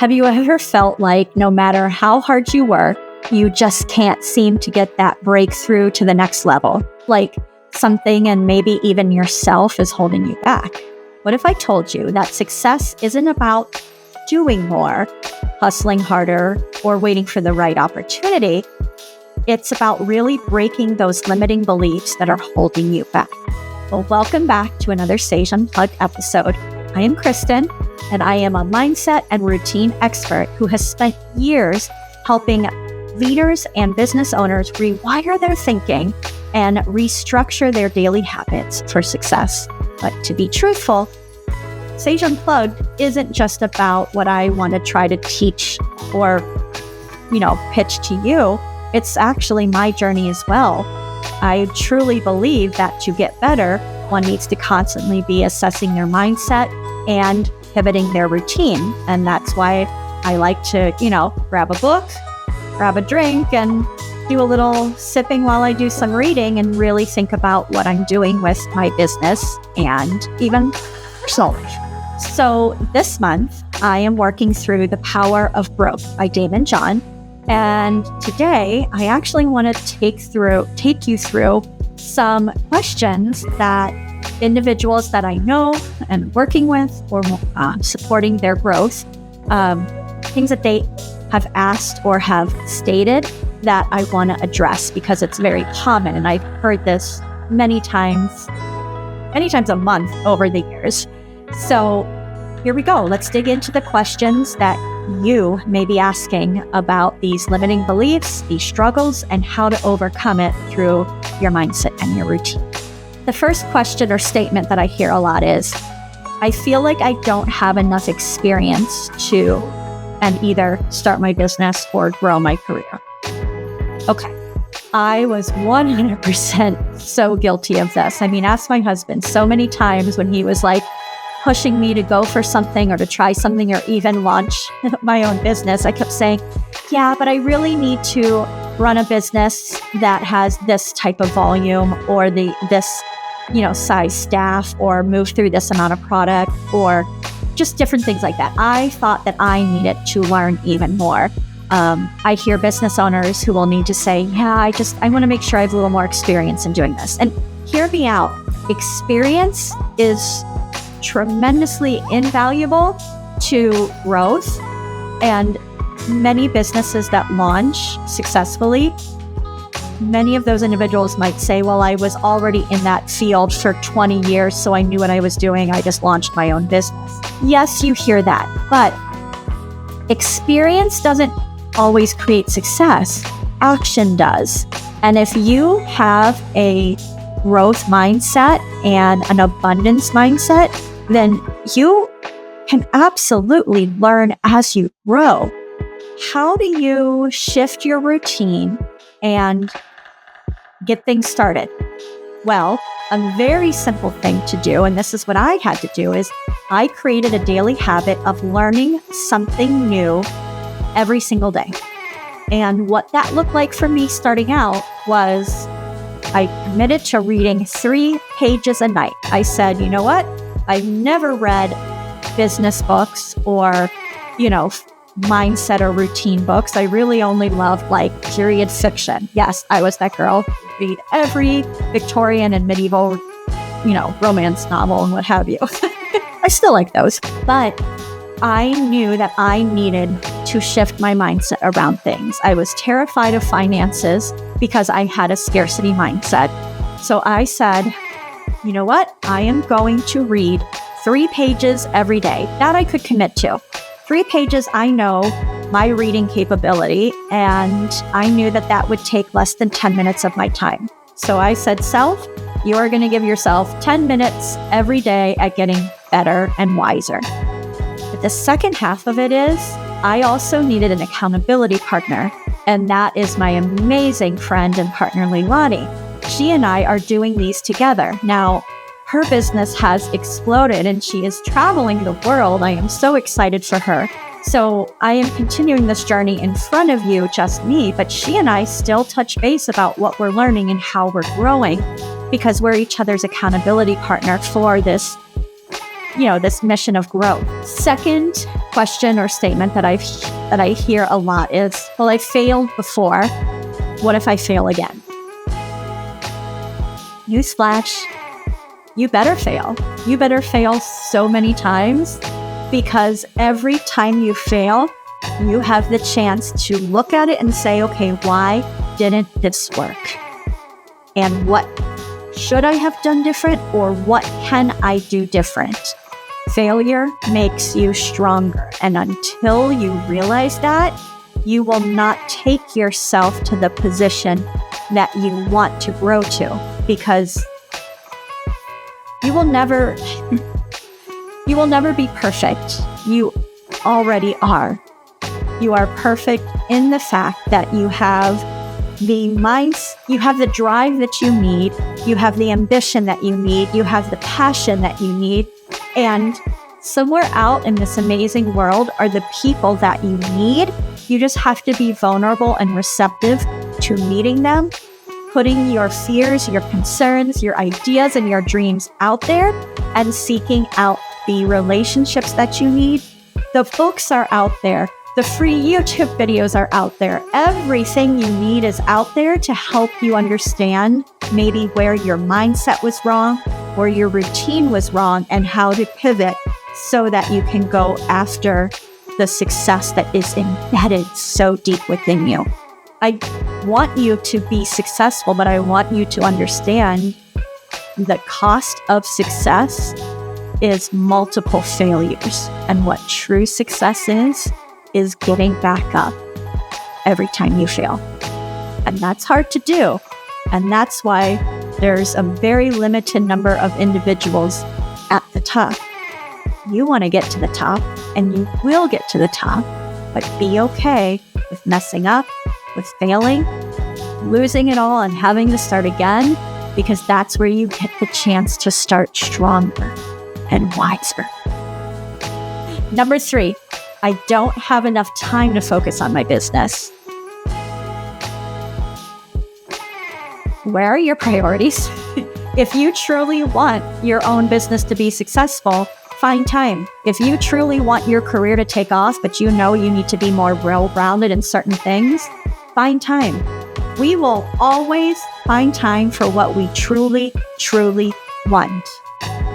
Have you ever felt like no matter how hard you work, you just can't seem to get that breakthrough to the next level? Like something and maybe even yourself is holding you back. What if I told you that success isn't about doing more, hustling harder, or waiting for the right opportunity? It's about really breaking those limiting beliefs that are holding you back. Well, welcome back to another Saige Unplugged episode. I am Kristen, and I am a mindset and routine expert who has spent years helping leaders and business owners rewire their thinking and restructure their daily habits for success. But to be truthful, Saige Unplugged isn't just about what I want to try to teach or, pitch to you. It's actually my journey as well. I truly believe that to get better, one needs to constantly be assessing their mindset and pivoting their routine. And that's why I like to, grab a book, grab a drink, and do a little sipping while I do some reading and really think about what I'm doing with my business and even personal life. So this month, I am working through The Power of Growth by Daymond John. And today, I actually want to take you through some questions that individuals that I know and working with or supporting their growth, things that they have asked or have stated that I want to address because it's very common. And I've heard this many times a month over the years. So here we go. Let's dig into the questions that you may be asking about these limiting beliefs, these struggles, and how to overcome it through your mindset and your routine. The first question or statement that I hear a lot is, I feel like I don't have enough experience to either start my business or grow my career. Okay. I was 100% so guilty of this. I mean, ask my husband so many times when he was like pushing me to go for something or to try something or even launch my own business. I kept saying, yeah, but I really need to run a business that has this type of volume or this size staff or move through this amount of product or just different things like that. I thought that I needed to learn even more. I hear business owners who will need to say, yeah, I want to make sure I have a little more experience in doing this. And hear me out. Experience is tremendously invaluable to growth, and many businesses that launch successfully, many of those individuals might say, well, I was already in that field for 20 years, so I knew what I was doing. I just launched my own business. Yes, you hear that, but experience doesn't always create success. Action does. And if you have a growth mindset and an abundance mindset, then you can absolutely learn as you grow. How do you shift your routine and get things started? Well, a very simple thing to do, and this is what I had to do, is I created a daily habit of learning something new every single day. And what that looked like for me starting out was I committed to reading 3 pages a night. I said, you know what? I've never read business books or, mindset or routine books. I really only love period fiction. Yes, I was that girl. Read every Victorian and medieval, romance novel and what have you. I still like those. But I knew that I needed to shift my mindset around things. I was terrified of finances because I had a scarcity mindset. So I said, you know what? I am going to read 3 pages every day. That I could commit to. 3 pages, I know my reading capability, and I knew that would take less than 10 minutes of my time. So I said, self, you are going to give yourself 10 minutes every day at getting better and wiser. But the second half of it is, I also needed an accountability partner, and that is my amazing friend and partner, Leilani. She and I are doing these together. Now, her business has exploded and she is traveling the world. I am so excited for her. So I am continuing this journey in front of you, just me, but she and I still touch base about what we're learning and how we're growing because we're each other's accountability partner for this this mission of growth. Second question or statement that I hear a lot is, well, I failed before. What if I fail again? Newsflash, you better fail. You better fail so many times, because every time you fail, you have the chance to look at it and say, okay, why didn't this work? And what should I have done different, or what can I do different? Failure makes you stronger. And until you realize that, you will not take yourself to the position that you want to grow to, because you will never be perfect. You already are. You are perfect in the fact that you have you have the drive that you need, you have the ambition that you need, you have the passion that you need, and somewhere out in this amazing world are the people that you need. You just have to be vulnerable and receptive to meeting them, putting your fears, your concerns, your ideas, and your dreams out there, and seeking out the relationships that you need. The books are out there. The free YouTube videos are out there. Everything you need is out there to help you understand maybe where your mindset was wrong, or your routine was wrong, and how to pivot so that you can go after the success that is embedded so deep within you. I want you to be successful, but I want you to understand the cost of success is multiple failures. And what true success is getting back up every time you fail. And that's hard to do. And that's why there's a very limited number of individuals at the top. You want to get to the top, and you will get to the top, but be okay with messing up, with failing, losing it all, and having to start again, because that's where you get the chance to start stronger and wiser. Number 3, I don't have enough time to focus on my business. Where are your priorities? If you truly want your own business to be successful, find time. If you truly want your career to take off, but you know you need to be more well-rounded in certain things, find time. We will always find time for what we truly, truly want.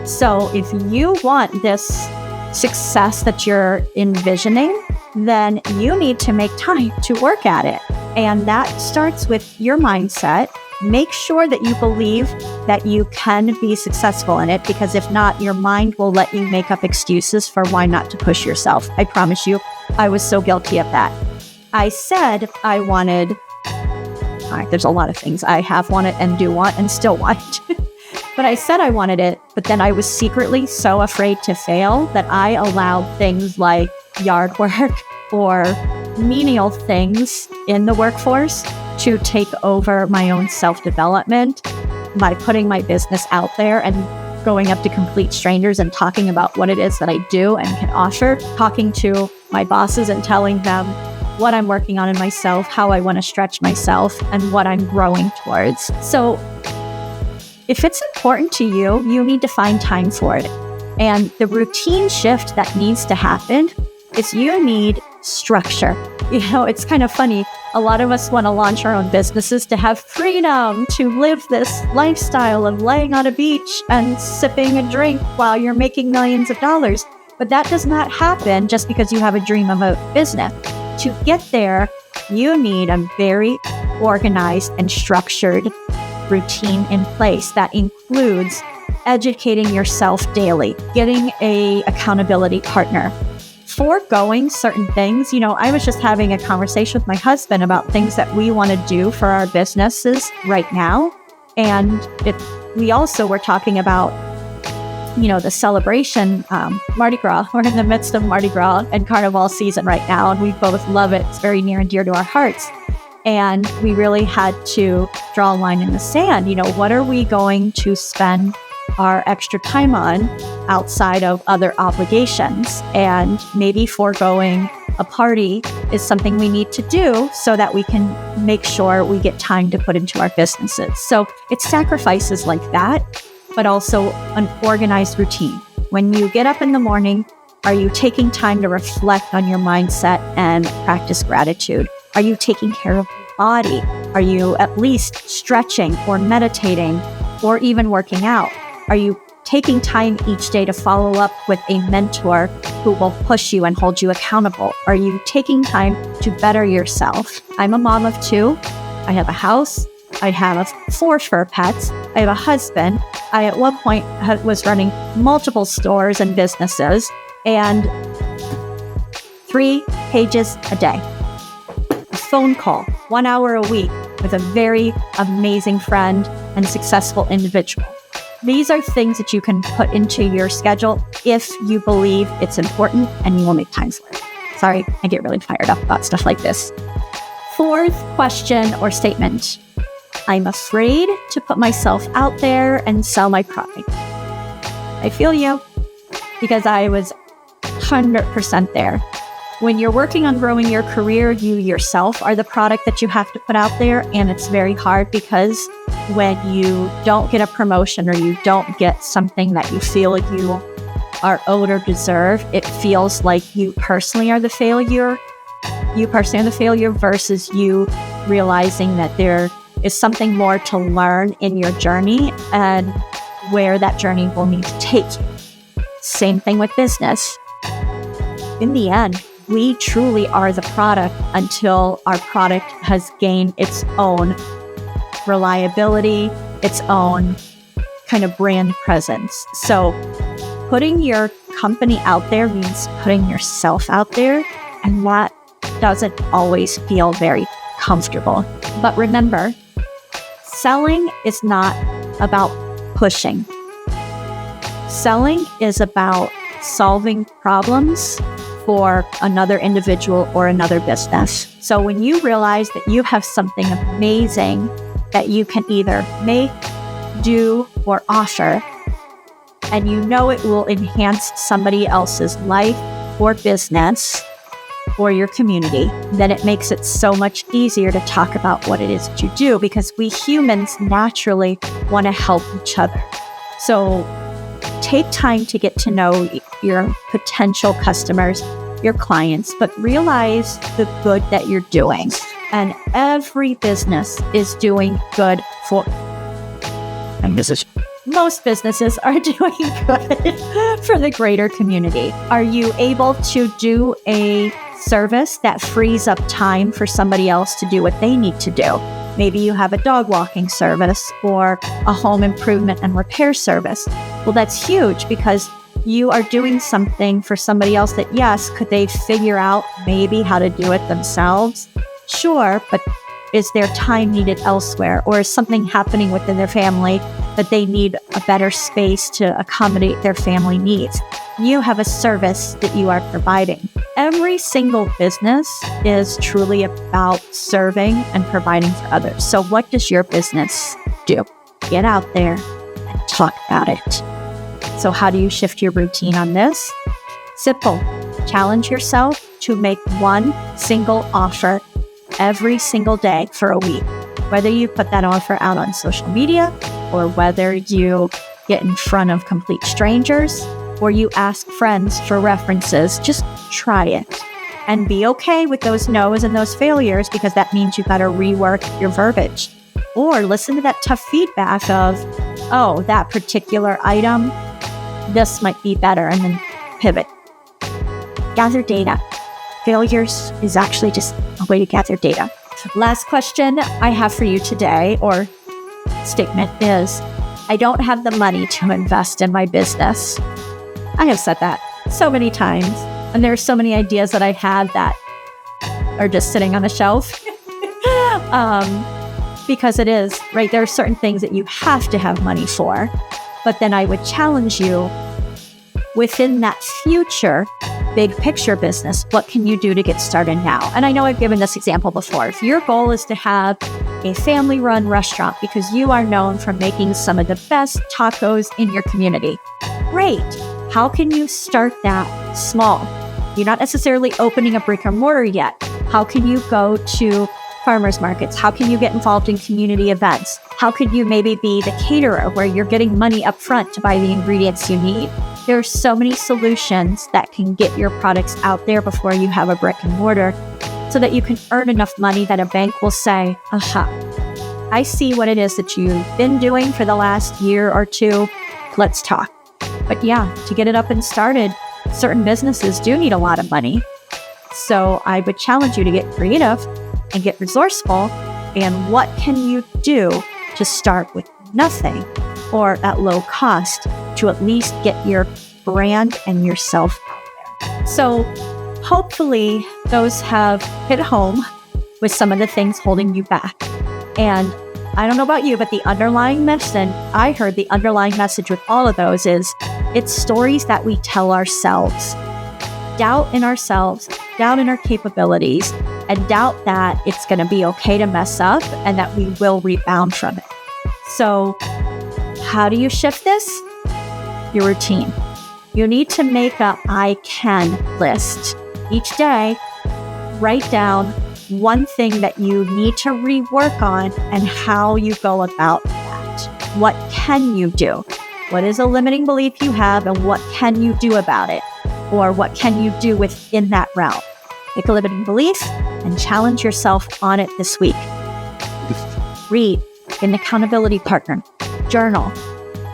So if you want this success that you're envisioning, then you need to make time to work at it. And that starts with your mindset. Make sure that you believe that you can be successful in it, because if not, your mind will let you make up excuses for why not to push yourself. I promise you, I was so guilty of that. I said I wanted, there's a lot of things I have wanted and do want and still want. But I said I wanted it, but then I was secretly so afraid to fail that I allowed things like yard work or menial things in the workforce to take over my own self-development by putting my business out there and going up to complete strangers and talking about what it is that I do and can offer, talking to my bosses and telling them what I'm working on in myself, how I want to stretch myself, and what I'm growing towards. So if it's important to you, you need to find time for it. And the routine shift that needs to happen is you need structure. It's kind of funny. A lot of us want to launch our own businesses to have freedom, to live this lifestyle of laying on a beach and sipping a drink while you're making millions of dollars. But that does not happen just because you have a dream of a business. To get there, you need a very organized and structured routine in place that includes educating yourself daily, getting an accountability partner, foregoing certain things. I was just having a conversation with my husband about things that we want to do for our businesses right now. And we also were talking about, the celebration, Mardi Gras. We're in the midst of Mardi Gras and Carnival season right now, and we both love it. It's very near and dear to our hearts. And we really had to draw a line in the sand. What are we going to spend our extra time on outside of other obligations? And maybe foregoing a party is something we need to do so that we can make sure we get time to put into our businesses. So it's sacrifices like that, but also an organized routine. When you get up in the morning, are you taking time to reflect on your mindset and practice gratitude? Are you taking care of your body? Are you at least stretching or meditating or even working out? Are you taking time each day to follow up with a mentor who will push you and hold you accountable? Are you taking time to better yourself? I'm a mom of 2. I have a house. I have 4 fur pets. I have a husband. I, at one point, was running multiple stores and businesses, and 3 pages a day. A phone call, 1 hour a week with a very amazing friend and successful individual. These are things that you can put into your schedule if you believe it's important and you will make time for it. Sorry, I get really fired up about stuff like this. 4th question or statement. I'm afraid to put myself out there and sell my product. I feel you, because I was 100% there. When you're working on growing your career, you yourself are the product that you have to put out there, and it's very hard because when you don't get a promotion or you don't get something that you feel you are owed or deserve, it feels like you personally are the failure. You personally are the failure versus you realizing that there is something more to learn in your journey and where that journey will need to take you. Same thing with business. In the end, we truly are the product until our product has gained its own reliability, its own kind of brand presence. So putting your company out there means putting yourself out there, and that doesn't always feel very comfortable. But remember, selling is not about pushing. Selling is about solving problems for another individual or another business. So when you realize that you have something amazing that you can either make, do, or offer, and you know it will enhance somebody else's life or business or your community, then it makes it so much easier to talk about what it is that you do, because we humans naturally want to help each other. So take time to get to know your potential customers, your clients, but realize the good that you're doing. And every business is doing good for, most businesses are doing good for the greater community. Are you able to do a service that frees up time for somebody else to do what they need to do? Maybe you have a dog walking service or a home improvement and repair service. Well, that's huge, because you are doing something for somebody else that, yes, could they figure out maybe how to do it themselves? Sure, but is there time needed elsewhere? Or is something happening within their family that they need a better space to accommodate their family needs? You have a service that you are providing. Every single business is truly about serving and providing for others. So what does your business do? Get out there and talk about it. So how do you shift your routine on this? Simple. Challenge yourself to make one single offer every single day for a week. Whether you put that offer out on social media, or whether you get in front of complete strangers, or you ask friends for references, just try it. And be okay with those no's and those failures, because that means you've got to rework your verbiage. Or listen to that tough feedback of, oh, that particular item, this might be better, and then pivot. Gather data. Failures is actually just a way to gather data. Last question I have for you today, or statement, is I don't have the money to invest in my business. I have said that so many times, and there are so many ideas that I had that are just sitting on the shelf. Because it is, right? There are certain things that you have to have money for, but then I would challenge you within that future big picture business. What can you do to get started now? And I know I've given this example before. If your goal is to have a family-run restaurant because you are known for making some of the best tacos in your community, great. How can you start that small? You're not necessarily opening a brick and mortar yet. How can you go to farmers markets? How can you get involved in community events? How could you maybe be the caterer where you're getting money up front to buy the ingredients you need? There are so many solutions that can get your products out there before you have a brick and mortar so that you can earn enough money that a bank will say, aha, I see what it is that you've been doing for the last year or two. Let's talk. But yeah, to get it up and started, certain businesses do need a lot of money. So I would challenge you to get creative and get resourceful. And what can you do to start with nothing or at low cost to at least get your brand and yourself out there? So hopefully those have hit home with some of the things holding you back. And I don't know about you, but the underlying message, I heard the underlying message with all of those is it's stories that we tell ourselves. Doubt in ourselves, doubt in our capabilities, and doubt that it's going to be okay to mess up and that we will rebound from it. So how do you shift this? Your routine. You need to make a I can list. Each day, write down one thing that you need to rework on and how you go about that. What can you do? What is a limiting belief you have and what can you do about it? Or what can you do within that realm? Make a limiting belief and challenge yourself on it this week. Read, get an accountability partner, journal.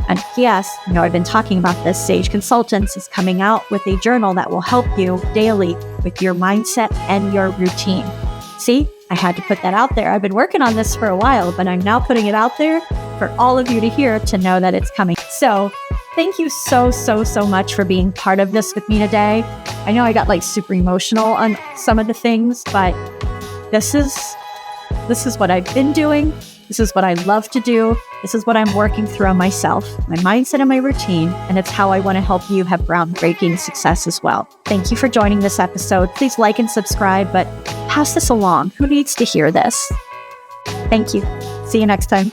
And yes, I know I've been talking about this. Saige Consultants is coming out with a journal that will help you daily with your mindset and your routine. See, I had to put that out there. I've been working on this for a while, but I'm now putting it out there for all of you to hear, to know that it's coming. So thank you so much for being part of this with me today. I know I got super emotional on some of the things, but this is what I've been doing. This is what I love to do. This is what I'm working through on myself, my mindset and my routine, and it's how I want to help you have groundbreaking success as well. Thank you for joining this episode. Please like and subscribe, but pass this along. Who needs to hear this? Thank you. See you next time.